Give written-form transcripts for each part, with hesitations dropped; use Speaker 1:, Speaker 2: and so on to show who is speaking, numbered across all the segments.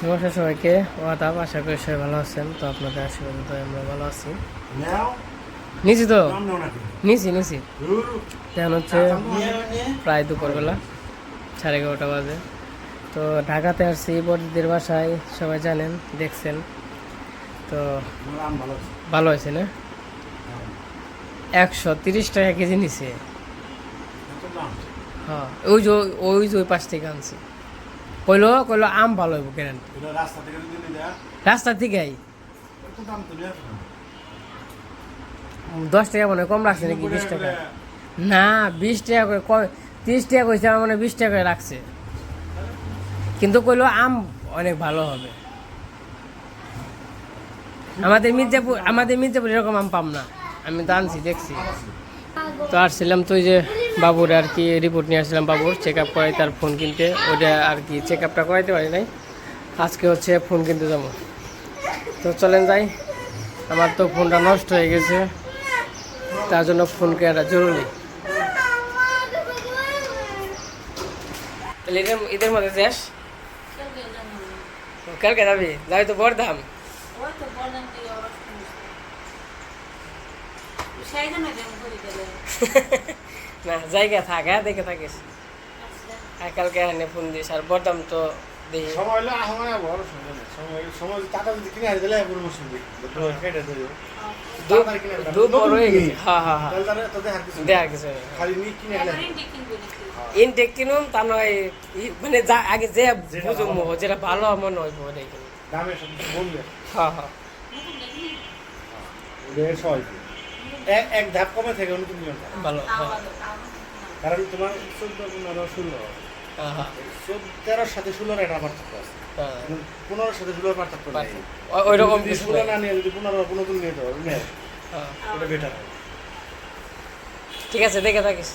Speaker 1: নমস্কার সবাইকে, ওয়াদাব। আশা করি সবাই ভালো আছেন। তো আপনাদের আশীর্বাদে আমরা ভালো আছি। নিছি তো নিছি এখন হচ্ছে প্রায় দুপুরবেলা 11:30 বাজে। তো ঢাকাতে আসছি বড়দিদের বাসায়, সবাই জানেন, দেখছেন তো। ভালো হয়েছে না? 130 টাকা কেজি নিছে। হ্যাঁ, ওই পাশ থেকে আনছি। কইলো আম ভালো হইব কেন রাস্তা থেকেই 10 টাকা মনে কম রাখছে নাকি 20 টাকা? না, 20 টাকা করে 30 টাকা কইছে, আমার মনে 20 টাকা করে রাখছে। কিন্তু কইলো আম অনেক ভালো হবে। আমাদের মির্জাপুর এরকম আম পাম না। আমি তো আনছি, দেখছি তো। আসছিলাম তো, ওই যে বাবুর আর কি রিপোর্ট নিয়ে আসছিলাম, বাবুর চেক আপ করাই, তার ফোন কিনতে। ওইটা আর কি চেক আপটা করাইতে পারি নাই। আজকে হচ্ছে ফোন কিনতে যাবো। তো চলেন যাই। আমার তো ফোনটা নষ্ট হয়ে গেছে, তার জন্য ফোন কেনাটা জরুরি। ঈদের মধ্যে যাস? কালকে যাবি? যাবি তো বড়দাম। না, জায়গা থাক, হ্যাঁ, দেখে থাকিস। কালকে এখানে ফোন দিস। আর বড়দাম তো দেখি সময় টাকা যদি কিনে হারিয়ে দিলে দুপুর হয়ে গেছে। হ্যাঁ হ্যাঁ হ্যাঁ, দেখার কিছু ইনটেক কিনুন, তা নয় মানে আগে যে বুঝুম যেটা ভালো মনে হইব ওটাই কিনুন। হ্যাঁ হ্যাঁ, এক ধাপ কমে থেকে নতুন ভালো। কারণ তোমার 13-র সাথে 16-র একটা পার্থক্য আছে, 15-র সাথে 16-র পার্থক্য নাই। ওই রকম 16 না নিয়ে যদি 15 নতুন নিয়ে যাও, ওটা বেটার। ঠিক আছে, দেখে থাকিস।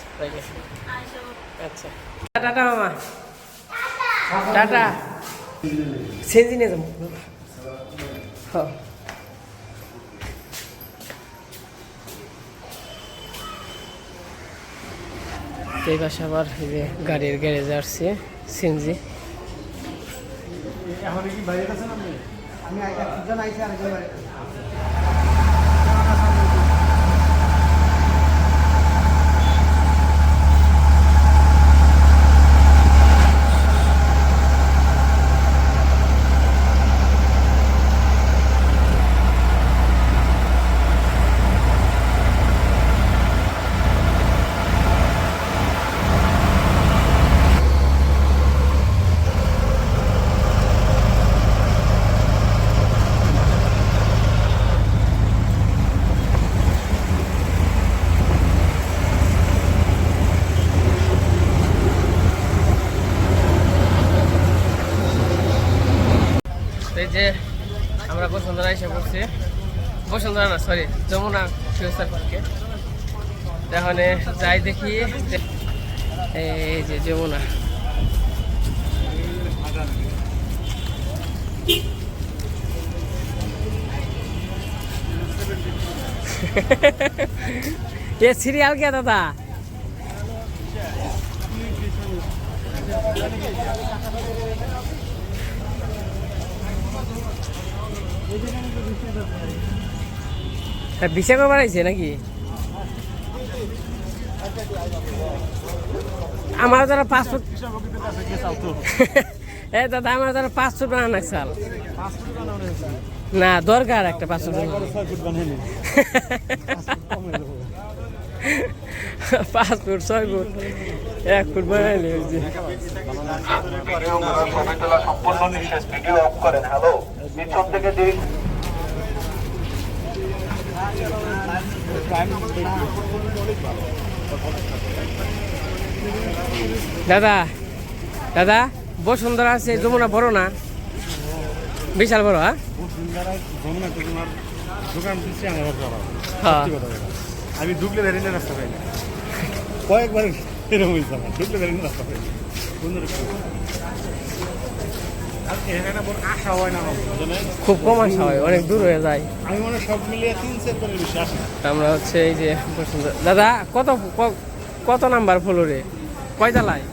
Speaker 1: আচ্ছা, টাটা মামা, টাটা। সেন্জি নিয়ে যাবো। হ্যাঁ, এই পাশে আবার এই যে গাড়ির গ্যারেজে আসছে সিএনজি। এখন কি বাইরে আছেন আপনি? আমি একজন আইছি, আরেকজন বাইরে। এই যে আমরা বসুন্ধরা এসে পড়ছি। বসুন্ধরা না, সরি, যমুনা ফিউচার পার্কে। এখন যাই দেখি, এই যে যমুনা। ये सीरियल क्या था? ভিসা কবার আইছে নাকি? আমার যারা পাসপোর্ট এই দাদা, আমার যারা পাসপোর্ট বানানো চাল না, দরকার একটা পাসপোর্ট। পাসপোর্ট 6 ফুট 1 ফুট বানাইলে দাদা। দাদা, বসুন্ধরা আছে, যমুনা বড় না? বিশাল বড়। হ্যাঁ,
Speaker 2: আমি ঢুকলে বেরিয়ে রাস্তা পাই না, কয়েকবার এরকম হয়েছে আমার, ঢুকলে বেরিয়ে রাস্তা পাই না। আশা হয় না,
Speaker 1: খুব কম আশা হয়, অনেক দূর হয়ে যায়।
Speaker 2: আমি মনে সব মিলিয়ে 3-4 বারের বেশি আসি।
Speaker 1: আমরা হচ্ছে এই যে বসুন্ধরা। দাদা, কত নাম্বার ফ্লোরে, কয় তলায়?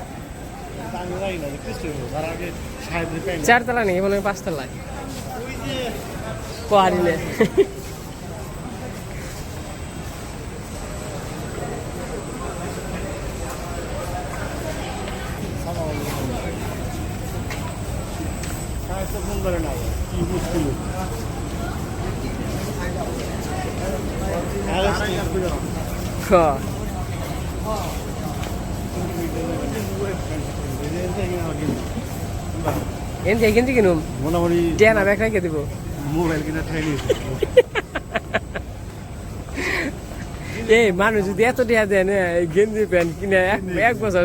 Speaker 2: আমি আমি জানি না যে কৃষ্ণ তার আগে সাহেবদের প্যান্ট
Speaker 1: 4 তলা নেই মনে হয় 5 তলায়
Speaker 2: ওই যে
Speaker 1: কোয়ারিনে
Speaker 2: সাহেব তো ফোন করে না কি মুশকিল
Speaker 1: হ্যাঁ এখান থেকে কিনুম
Speaker 2: মোটামুটি
Speaker 1: টিয়া না ব্যাগ রেখে দিব
Speaker 2: মোবাইল কিনা ঠাই নিয়েছে
Speaker 1: এই মানুষ যদি এত টিয়া দেয় না এই গেঞ্জি প্যান্ট কিনে এক বছর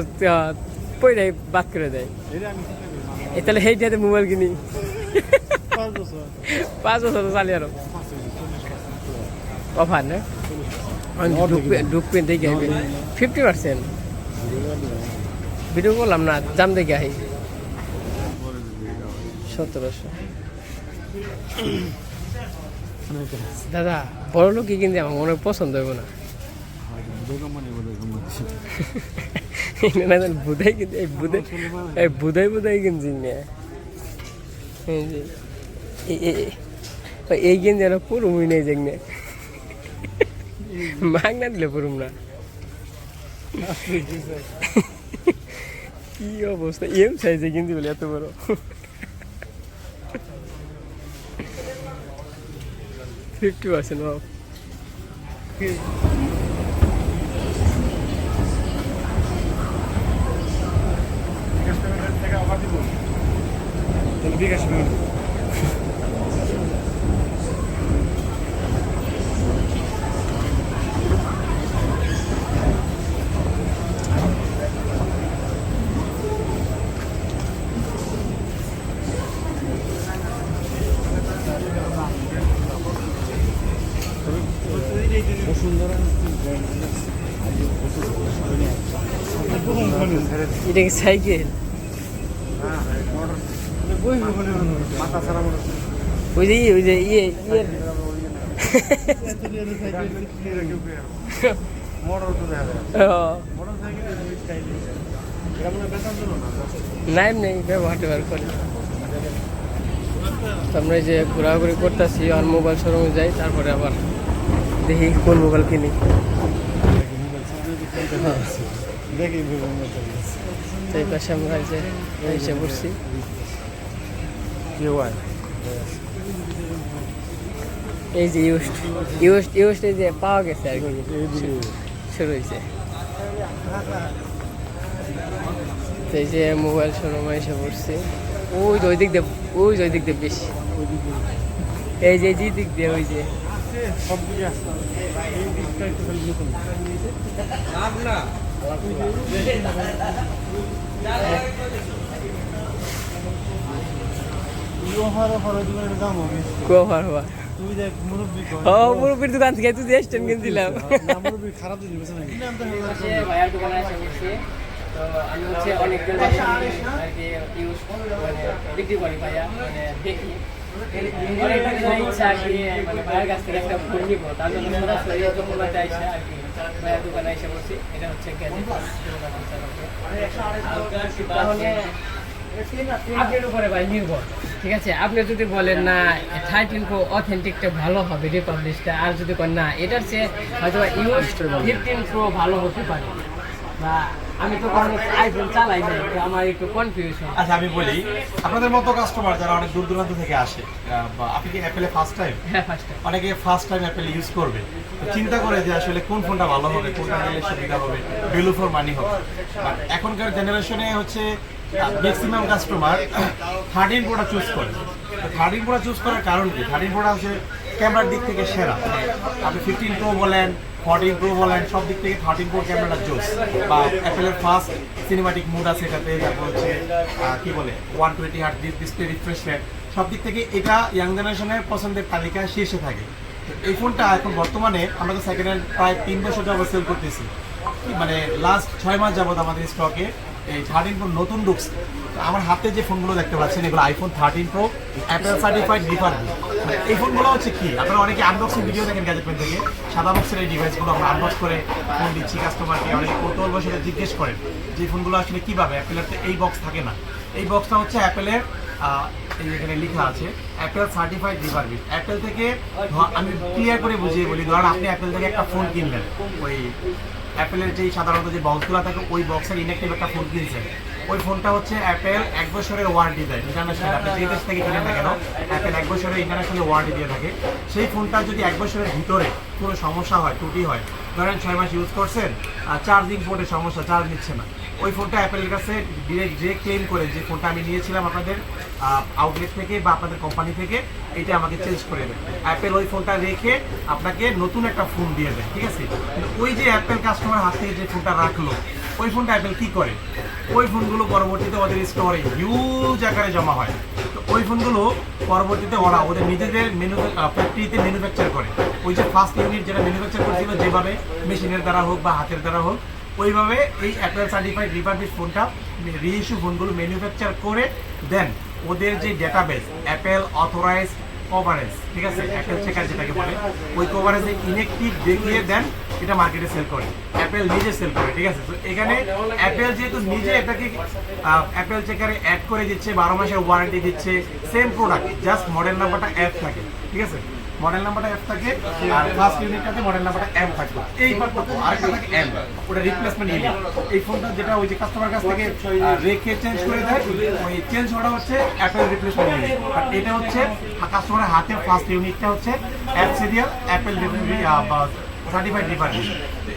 Speaker 1: পয়লাই বাদ করে দেয়
Speaker 2: এটা আমি
Speaker 1: এই তাহলে সেই টিয়াতে মোবাইল কিনি
Speaker 2: 5 বছর
Speaker 1: 5 বছর তো চালিয়ে আরো অফার না ডুব পেন দেখে 50% ভিডিও করলাম না দাম দেখে আহি 1700 দাদা বড় লোক কি কিনতে আমার মনে পছন্দ হইব না বুধাই কিনতে বুধাই কিনছি এই কিনতে যেন পুরুমই নেই যেগনে মাগ না দিলে পুরুম না কি অবস্থা এম সাইজে কিনছি বলে এত বড় $50 off.
Speaker 2: বিকাশ
Speaker 1: এটা কি সাইকেল
Speaker 2: মাথা ছাড়া মনে
Speaker 1: ওই যে ইয়ে
Speaker 2: মোটর তো দেখা যায়
Speaker 1: ও,
Speaker 2: মোটর সাইকেল এটা মনে বেতন দিল না
Speaker 1: নাই নেই ব্যবহার করি তো আমরা এই যে ঘোরাঘুরি করতেছি আর মোবাইল শোরুমে যাই তারপরে আবার দেখি কোন মোবাইল কিনি
Speaker 2: দেখি
Speaker 1: তো এই পাশে আমরা এই যে এসে পড়ছি
Speaker 2: কেউ আয়
Speaker 1: এই যে ইউস্ট এই যে পাওয়া গেছে আর কি শুরু হয়েছে তো এই যে মোবাইল শোরুমে এসে পড়ছি ওই দিক দিয়ে বেশি এই যে দিক দিয়ে ওই যে
Speaker 2: সব দিকে আসছে এই দিকটা একটু খালি নতুন দাম হবে
Speaker 1: কভার হওয়া
Speaker 2: তুই দেখ মুরব্বী
Speaker 1: ও মুরব্বির দোকান থেকে তুই স্ট্যান্ড কিনছিলাম
Speaker 2: মুরব্বী খারাপ জিনিস বেছে নাকি
Speaker 1: ভাইয়ার দোকানে এসে বসছি তো আমি হচ্ছে অনেকদিন আর কি ইউজ বিক্রি করি ভাইয়া মানে দেখি অনেকদিন ধরে ইচ্ছা আর কি মানে ভাইয়ের কাছ থেকে একটা ফোন নিবো তার জন্য সরাসরি যমুনাতে আইসা আর কি ভাইয়ার দোকানে এসে বসছি এটা হচ্ছে আপনার উপরে ভাই নির্ভর ঠিক আছে আপনি যদি বলেন না 13 প্রো অথেন্টিকটা ভালো হবে রিপাবলিশটা আর যদি বলেন না এটার চেয়ে হয়তো ইউজ 15 প্রো ভালো হতে পারে বা আমি তো কোনো আইফোন চালাই না আমার একটু কনফিউশন
Speaker 3: আচ্ছা আমি বলি আপনাদের মতো কাস্টমার যারা অনেক দূর দূরান্ত থেকে আসে বা আপনি কি অ্যাপেলে ফার্স্ট টাইম
Speaker 1: হ্যাঁ ফার্স্ট
Speaker 3: অনেকে ফার্স্ট টাইম অ্যাপেল ইউজ করবে তো চিন্তা করে যে আসলে কোন ফোনটা ভালো হবে কোনটা নিলে সুবিধা হবে ভ্যালু ফর মানি হবে বাট এখনকার জেনারেশনে হচ্ছে ম্যাক্সিমাম কাস্টমার 13 প্রোটা চুজ করে 13 প্রোটা চুজ করার কারণ কি 13 প্রোটা হচ্ছে ক্যামেরার দিক থেকে সেরা আপনি 15 প্রো বলেন 14 প্রো বলেন সব দিক থেকে 13 প্রো ক্যামেরাটা জোস বা অ্যাপেলের ফার্স্ট সিনেমাটিক মুড আছে এটাতে তারপর হচ্ছে কি বলে 120 হার্টজ ডিসপ্লে রিফ্রেশ রেট সব দিক থেকে এটা ইয়াং জেনারেশনের পছন্দের তালিকায় শীর্ষে থাকে তো এই ফোনটা এখন বর্তমানে আমরা তো সেকেন্ড হ্যান্ড প্রায় 3 বছর যাবত সেল করতেছি মানে লাস্ট 6 মাস যাবত আমাদের স্টকে এই 13 প্রো নতুন ঢুকছে। তো আমার হাতে যে ফোনগুলো দেখতে পাচ্ছেন এগুলো iPhone 13 pro Apple certified refurbish. এই ফোনগুলো হচ্ছে কি, আপনারা অনেকে আনবক্সিং ভিডিও দেখেন গ্যাজেটমেন্ট থেকে, সাদা বক্সের এই ডিভাইসগুলো আমরা আনবক্স করে ফোন দিচ্ছি কাস্টমারকে। অনেকে কৌতূহল বসে জিজ্ঞেস করেন যে ফোনগুলো আসলে কীভাবে, অ্যাপেলের তো এই বক্স থাকে না। এই বক্সটা হচ্ছে অ্যাপেলের, এই এখানে লেখা আছে অ্যাপেল সার্টিফাইড রিফারবিশ। অ্যাপেল থেকে আমি ক্লিয়ার করে বুঝিয়ে বলি, ধরেন আপনি অ্যাপেল থেকে একটা ফোন কিনলেন, ওই অ্যাপেলের যেই সাধারণত যে বক্সগুলো থাকে ওই বক্সের ইনঅ্যাক্টিভ একটা ফোন কিনছেন, ওই ফোনটা হচ্ছে অ্যাপেল 1 বছরের ওয়ারেন্টি দেয় ইন্টারন্যাশনাল। আপনি যে দেশ থেকে কিনেন না কেন অ্যাপেল 1 বছরের ইন্টারন্যাশনাল ওয়ারেন্টি দিয়ে থাকে। সেই ফোনটা যদি 1 বছরের ভিতরে কোনো সমস্যা হয়, ত্রুটি হয়, ধরেন 6 মাস ইউজ করছেন, চার্জিং পোর্টের সমস্যা, চার্জ নিচ্ছে না, ওই ফোনটা অ্যাপেলের কাছে ডিরেক্ট যে ক্লেম করে যে ফোনটা আমি নিয়েছিলাম আপনাদের আউটলেট থেকে বা আপনাদের কোম্পানি থেকে, এটা আমাকে চেঞ্জ করে দেয়। অ্যাপেল ওই ফোনটা রেখে আপনাকে নতুন একটা ফোন দিয়ে দেয়, ঠিক আছে। কিন্তু ওই যে অ্যাপেল কাস্টমার হাত থেকে যে ফোনটা রাখলো, ওই ফোনটা অ্যাপেল কী করে, ওই ফোনগুলো পরবর্তীতে ওদের স্টোরে হিউজ আকারে জমা হয়। তো ওই ফোনগুলো পরবর্তীতে ওরা ওদের নিজেদের ফ্যাক্টরিতে ম্যানুফ্যাকচার করে। ওই যে ফার্স্ট ইউনিট যেটা ম্যানুফ্যাকচার করেছিল, যেভাবে মেশিনের দ্বারা হোক বা হাতের দ্বারা হোক, ওইভাবে এই অ্যাপেল সার্টিফাইড রিফারবিশ ফোনটা রিইস্যু ফোনগুলো ম্যানুফ্যাকচার করে দেন। ওদের যে ডেটাবেস অ্যাপেল অথরাইজ কভারেজ, ঠিক আছে, অ্যাপেল চেকার যেটাকে বলে, ওই কভারেজে ইনঅ্যাক্টিভ দেখিয়ে দেন, এটা মার্কেটে সেল করে, অ্যাপেল নিজে সেল করে, ঠিক আছে। তো এখানে অ্যাপেল যেহেতু নিজে এটাকে অ্যাপেল চেকারে অ্যাড করে দিচ্ছে, 12 মাসের ওয়ারেন্টি দিচ্ছে, সেম প্রোডাক্ট, জাস্ট মডেল নাম্বারটা এফ থাকে, ঠিক আছে, মডেল নাম্বারটা এফ থাকে, আর ফার্স্ট ইউনিটটাতে মডেল নাম্বারটা এম থাকবে, এই পার্থক্য। আরেকটা থাকে এম, ওটা রিপ্লেসমেন্ট ইউনিট। এই ফোনটা যেটা ওই যে কাস্টমার কাছ থেকে রেখে চেঞ্জ করে দেয়, ওই চেঞ্জ হওয়াটা হচ্ছে অ্যাপেল রিপ্লেসমেন্ট ইউনিট। আর এটা হচ্ছে কাস্টমারের হাতে ফার্স্ট ইউনিটটা হচ্ছে app serial Apple certified refurbish.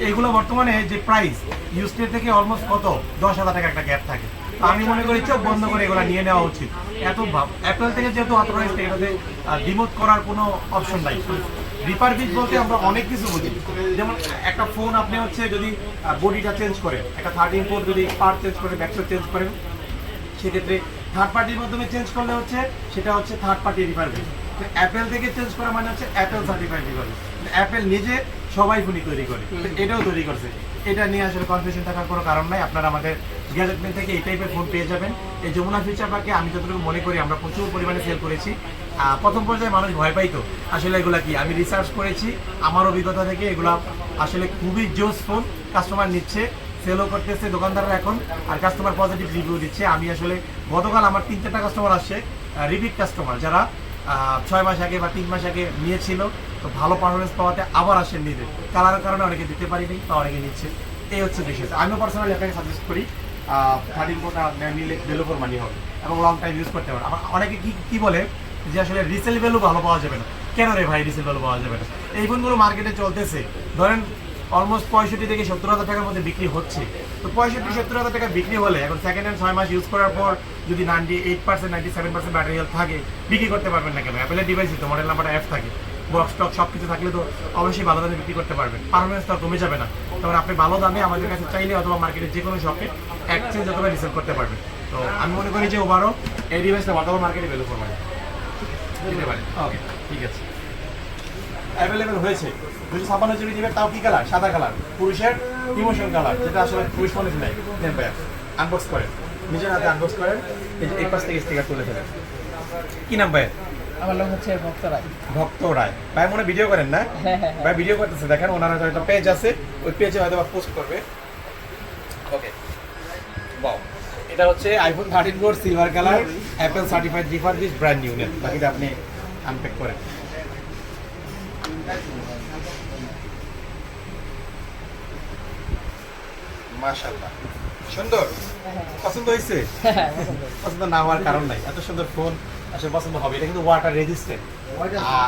Speaker 3: এইগুলো বর্তমানে যে প্রাইস ইউজটের থেকে অলমোস্ট কত 10,000 টাকা একটা গ্যাপ থাকে। তো আমি মনে করি চোখ বন্ধ করে এগুলো নিয়ে নেওয়া উচিত। এত অ্যাপেল থেকে যেহেতু অথরাইজ, এটাতে ডিমোট করার কোনো অপশন নাই। রিফারবিশ বলতে আমরা অনেক কিছু বুঝি, যেমন একটা ফোন আপনি হচ্ছে যদি বডিটা চেঞ্জ করেন, একটা 13 প্রো যদি পার্ট চেঞ্জ করে, ব্যাকসাইড চেঞ্জ করেন, সেক্ষেত্রে থার্ড পার্টির মাধ্যমে চেঞ্জ করলে হচ্ছে সেটা হচ্ছে থার্ড পার্টি রিফারবিশ। অ্যাপেল থেকে চেঞ্জ করা মানে হচ্ছে অ্যাপেল সার্টিফাইড রিফারবিশ। অ্যাপেল নিজে সবাই ফোনই তৈরি করে, এটাও তৈরি করছে। এটা নিয়ে আসলে কনফিউশন থাকার কোনো কারণ নাই। আপনারা আমাদের গ্যাজেটমেন্ট থেকে এই টাইপের ফোন পেয়ে যাবেন। এই যমুনা ফিউচার পার্কে আমি যতটুকু মনে করি আমরা প্রচুর পরিমাণে সেল করেছি। প্রথম পর্যায়ে মানুষ ভয় পাইতো, আসলে এগুলা কি, আমি রিসার্চ করেছি আমার অভিজ্ঞতা থেকে, এগুলা আসলে খুবই জোস ফোন, কাস্টমার নিচ্ছে, সেলও করতেছে দোকানদাররা এখন, আর কাস্টমার পজিটিভ রিভিউ দিচ্ছে। আমি আসলে গতকাল আমার 3-4টা কাস্টমার আসছে, রিপিট কাস্টমার, যারা 6 মাস আগে বা 3 মাস আগে নিয়েছিল, তো ভালো পারফরমেন্স পাওয়াতে আবার আসেন নিতে। কালারের কারণে অনেকে দিতে পারিনি, বা অনেকে নিচ্ছে, এই হচ্ছে বিষয়। আমিও পার্সোনালি আপনাকে সাজেস্ট করি 13 প্রোটা নিলে ভ্যালু ফর মানি হবে এবং লং টাইম ইউজ করতে পারে। আবার অনেকে কি বলে যে আসলে রিসেল ভ্যালু ভালো পাওয়া যাবে না। কেন রে ভাই রিসেল ভ্যালু পাওয়া যাবে না? এই ফোনগুলো মার্কেটে চলতেছে, ধরেন অলমোস্ট 65 থেকে 70,000 টাকার মধ্যে বিক্রি হচ্ছে। তো 65-70,000 টাকা বিক্রি হলে এখন সেকেন্ড হ্যান্ড 6 মাস ইউজ করার পর যদি 98% 97% ব্যাটারি হেলথ থাকে, বিক্রি করতে পারবেন না কেন? অ্যাপেলের ডিভাইসই তো, মডেল নাম্বারটা এফ থাকে, বক্স টক সব কিছু থাকলে তো অবশ্যই ভালো দামে বিক্রি করতে পারবেন। পারফরমেন্স তো কমে যাবে না। তখন আপনি ভালো দামে আমাদের কাছে চাইলে অথবা মার্কেটের যে কোনো শপে এক্সচেঞ্জ অথবা রিসেল করতে পারবেন। তো আমি মনে করি যে ওভারও এই ডিভাইসটা বর্তমান মার্কেটে ভ্যালু করবেন দিতে পারে। ওকে, ঠিক আছে, অ্যাভেলেবেল হয়েছে 256 জিবি দিবেন, তাও কি কালার? সাদা কালার, পুরুষের ইমোশন কালার, যেটা আসলে পুরুষ মানুষ নাই। দেন ভাইয়া আনবক্স করেন, নিজের হাতে আনবক্স করেন, এই পাশ থেকে স্টিকার তুলে ফেলেন। কি নাম ভাইয়া?
Speaker 1: আমার নাম হচ্ছে ভক্ত রায়।
Speaker 3: ভক্ত রায় ভাই, মনে ভিডিও করেন না? ভাই ভিডিও করতেছে, দেখেন ওনার হয়তো পেজ আছে, ওই পেজে হয়তো পোস্ট করবে। ওকে, বাও, এটা হচ্ছে iPhone 13 pro silver colour, Apple certified refurbish, brand new net. বাকিটা আপনি আনপ্যাক করেন। মাশাআল্লাহ, সুন্দর, পছন্দ হয়েছে? পছন্দ না হওয়ার কারণ নাই, এত সুন্দর ফোন আসলে পছন্দ হবে। এটা কিন্তু water resistant,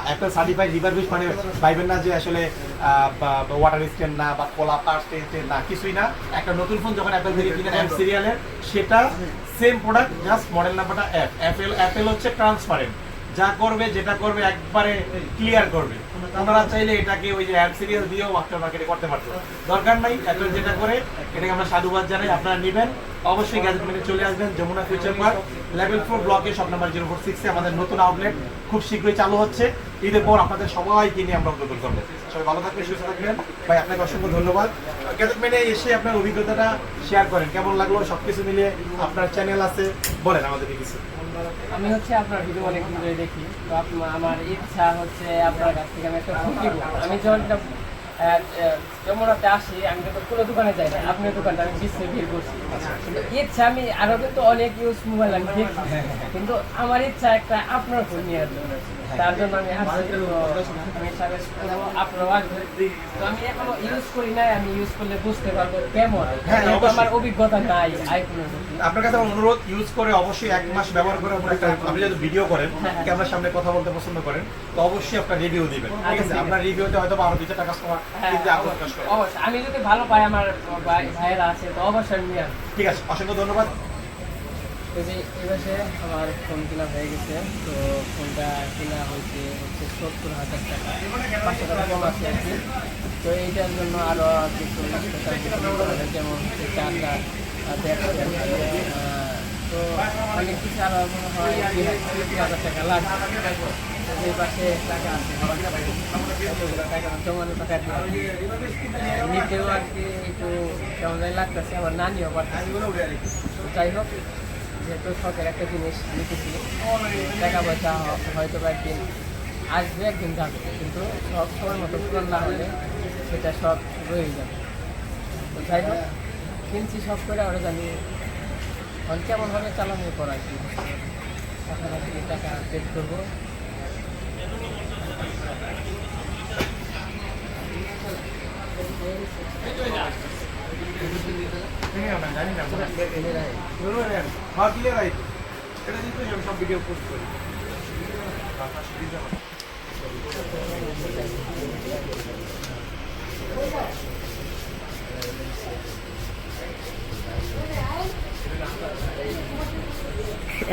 Speaker 3: Apple certified refurbish মানে ভাইবেন না যে আসলে ওয়াটার রেজিস্ট্যান্ট না বা কোলা পার্স না, কিছুই না। একটা নতুন ফোন যখন অ্যাপেল থেকে কিনেন এম সিরিয়ালের, সেটা সেম প্রোডাক্ট, জাস্ট মডেল নাম্বারটা অ্যাপেল হচ্ছে ট্রান্সপারেন্ট, যা করবে যেটা করবে একবারে ক্লিয়ার করবে। ওনারা চাইলে এটাকে ওই যে অ্যাড সিরিয়াল দিয়েও আফটার মার্কেটে করতে পারতো, দরকার নাই। এখন যেটা করে এটাকে আমরা সাধুবাদ জানাই। আপনারা নেবেন অবশ্যই গ্যাজেট মেনে চলে আসবেন যমুনা ফিউচার পার্ক লেভেল 4 ব্লকে শপ নাম্বার 046 এ আমাদের নতুন আউটলেট খুব শীঘ্রই চালু হচ্ছে। ঈদের পর আপনাদের সবাইকে নিয়ে আমরা উদ্বোধন করবো। সবাই ভালো থাকবেন, সুস্থ থাকবেন। ভাই আপনাকে অসংখ্য ধন্যবাদ। গ্যাজেট মেনে এসে আপনার অভিজ্ঞতাটা শেয়ার করেন, কেমন লাগলো সবকিছু মিলিয়ে। আপনার চ্যানেল আছে, বলেন আমাদেরকে কিছু।
Speaker 1: আমি হচ্ছে আপনার ভিডিও অনেক ভিডিও দেখি, তো আমার ইচ্ছা হচ্ছে আপনার কাছ থেকে আমি একটা ফোন কিনবো। আমি যখন যমুনাতে আসি আমি কিন্তু কোনো দোকানে যাই না, আপনার দোকানটা আমি বিশ্বে ভিড় করছি। কিন্তু ইচ্ছা আমি আরো কিন্তু অনেক ইউজ মোবাইল আমি দেখছি, কিন্তু আমার ইচ্ছা একটা আপনার ফোন নেওয়ার জন্য। তার জন্য আমি আসছি, আমি সাজেস্ট করবো আপনারাও আসবেন। তো আমি এখনো ইউজ করি নাই, আমি ইউজ করলে বুঝতে পারবো কেমন। যেহেতু আমার অভিজ্ঞতা নাই আইফোনের প্রতি।
Speaker 3: আপনার কাছে আমার অনুরোধ, ইউজ করে অবশ্যই 1 মাস ব্যবহার করে আপনি যদি ভিডিও করেন, ক্যামেরার সামনে কথা বলতে পছন্দ করেন, তো অবশ্যই আপনার রিভিউ দিবেন, ঠিক আছে? আপনার রিভিউতে হয়তো আরো 2-4টা কাস্টমার কিন্তু আগ্রহ প্রকাশ করে।
Speaker 1: অবশ্যই আমি যদি ভালো পাই, আমার ভাইয়েরা আছে, তো অবশ্যই আমি নিয়ে আসবো।
Speaker 3: ঠিক আছে, অসংখ্য ধন্যবাদ।
Speaker 1: এই যে এবারে আমার ফোন কেনা হয়ে গেছে, তো ফোনটা কেনা হচ্ছে 70,000 টাকা, 500 টাকা কম আছে আর কি। তো এইটার জন্য আরও কিছু যেমন হচ্ছে চার্জার, তো অনেক কিছু আরও মনে হয় 2,000 টাকা লাগবে। এই পাশে টাকা আছে, টাকা জমানো টাকা নিতেও আর কি একটু কেমন জানি লাগতেছে, আমার নানিও পারতেছে। যাই হোক, যেহেতু শখের একটা জিনিস নিতেছি, টাকা পয়সা হয়তো একদিন আসবে, একদিন যাবে, কিন্তু সব সময় মতো পূরণ না হলে সেটা সব রয়ে যাবে। তো যাই হোক, কিনছি সব করে, ওরা জানি কেমনভাবে চালানোর পর আর কি। এখন আর কি টাকা পেড করবো।
Speaker 3: সব ভিডিও পোস্ট করি।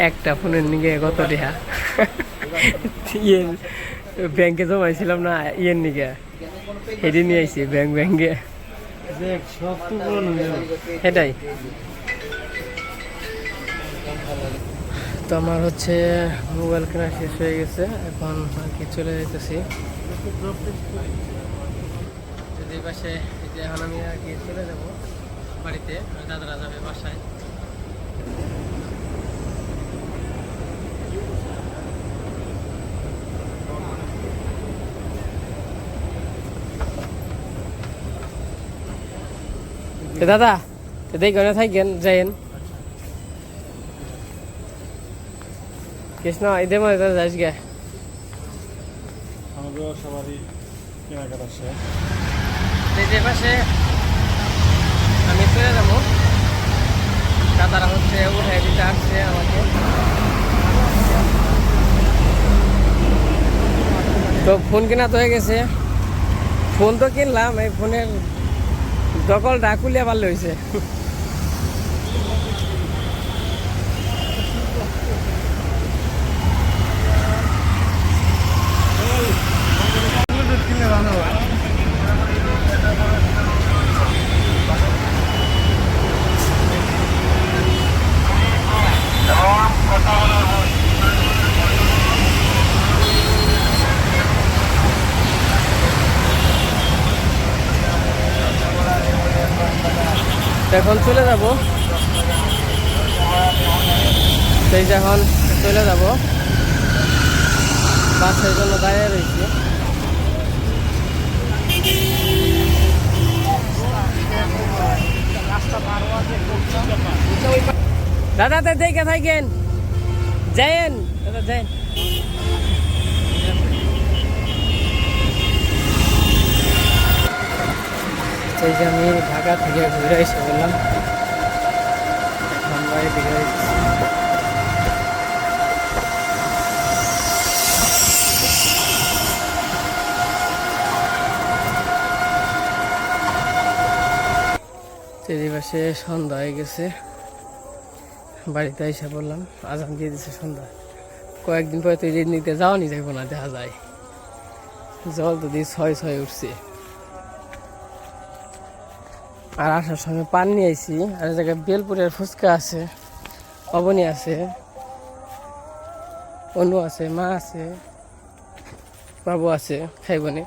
Speaker 1: একটা ফোনের নিয়ে কত টাকা ইয়ে ব্যাংকে জমাইছিলাম না, ইয়ের নিকে হেঁটে নিয়ে আইছি ব্যাংকে। সেটাই তো আমার হচ্ছে মোবাইল কেনা শেষ হয়ে গেছে, এখন আর কি চলে যেতেছি। যদি পাশে এখন আমি আর কি চলে যাবো বাড়িতে, দাদারা যাবে বাসায়। দাদা দেখি থাকেন যাইন কৃষ্ণ এদের মধ্যে দাদা যাস গে।
Speaker 2: আমাদের সবারই কেনাকাটা শেষ।
Speaker 1: যে পাশে আমি চলে যাবো, দাদারা হচ্ছে উঠে দিতে আসছে আমাকে। তো ফোন কেনা তো হয়ে গেছে, ফোন তো কিনলাম, এই ফোনের দখলটা খুলিয়া পারলে হয়েছে। এখন চলে যাব, সেই যখন চলে যাব বাসের জন্য দাঁড়িয়ে রয়েছি। দাদা তো দেখে থাকেন, যাইন দাদা যাইন। সেই যে আমি ঢাকা থেকে ঘুরে এসে বললাম মুম্বাই দিকে। চারিপাশে সন্ধ্যা হয়ে গেছে, বাড়িতে এসে বললাম আজান দিয়ে দিচ্ছে সন্ধ্যা। কয়েকদিন পরে তো ঈদ নিতে যাওয়ানি যাইব না দেখা যায়, জল তো দিয়ে ছয় ছয় উঠছে। আর আসার সময় পান নিয়ে আইছি, আর এই জায়গায় বেলপুরের ফুচকা আছে, অবনী আছে, অনু আছে, মা আছে, বাবু আছে, খাইবনে।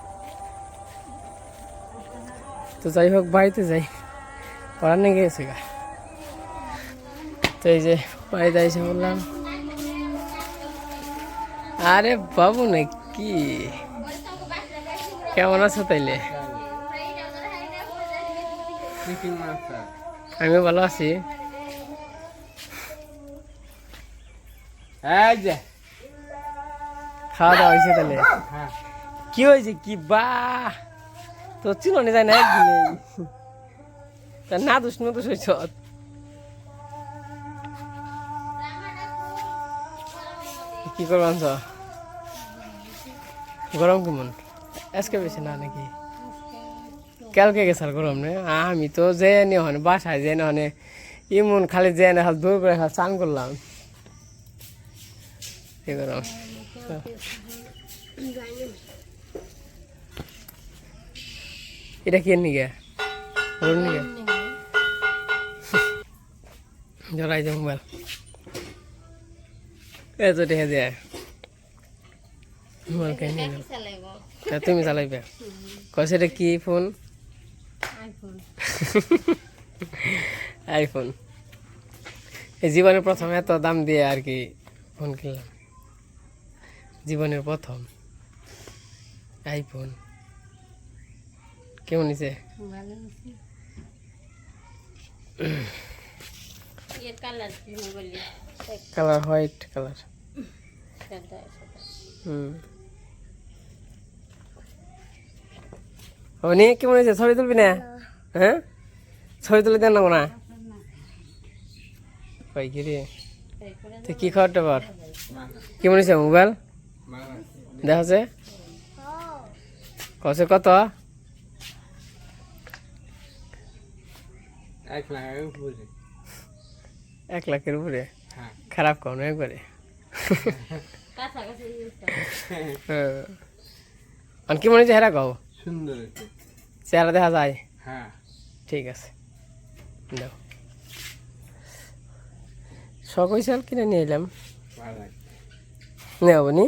Speaker 1: তো যাই হোক বাড়িতে যাই, পড়ানো গিয়েছে গা। তো এই যে বাড়িতে এসে বললাম, আরে বাবু না কি, কেমন আছো তাইলে? আমিও ভালো আছি। খাওয়া দাওয়া হয়েছে তাহলে? কি হয়েছে কি বা, তো চিনি যায় না একদিনে, না দোষ না দোষ হয়েছ। কি করবো আনছ? গরম কেমন আজকে? বেশি না নাকি? কালকে গেছাল গরম রে? আমি তো যে হনে বাসায় যে হনে ইমন খালি যে হাল দূর করে হাল চান করলাম। কি গরম! এটা কি নিগে নিগে জড়াই যে মোবাইল এত দেখে যায় মোবাইল কে নিয়ে গেল। তুমি চালাইবে? কইছে এটা কি ফোন? আইফোন। এই জীবনের প্রথম এত দাম দিয়ে আর কি ফোন কিনলাম, জীবনের প্রথম আইফোন। কেমন নিছে? Colour white colour. অবনি কেমন হয়েছে? ছবি তুলবি না? হ্যাঁ, ছবি তুলে দেন না? কই কি রে, কি খবর টবর? কেমন হয়েছে মোবাইল? দেখাচ্ছে কছে কত? 1 লাখের উপরে? খারাপ কম একবারে। কেমন হয়েছে হেরা কও?
Speaker 2: সুন্দর
Speaker 1: চেহারা দেখা যায়?
Speaker 2: হ্যাঁ
Speaker 1: ঠিক আছে, দাও। শখ হয়েছে কিনে নিয়ে এলাম। নেব নি?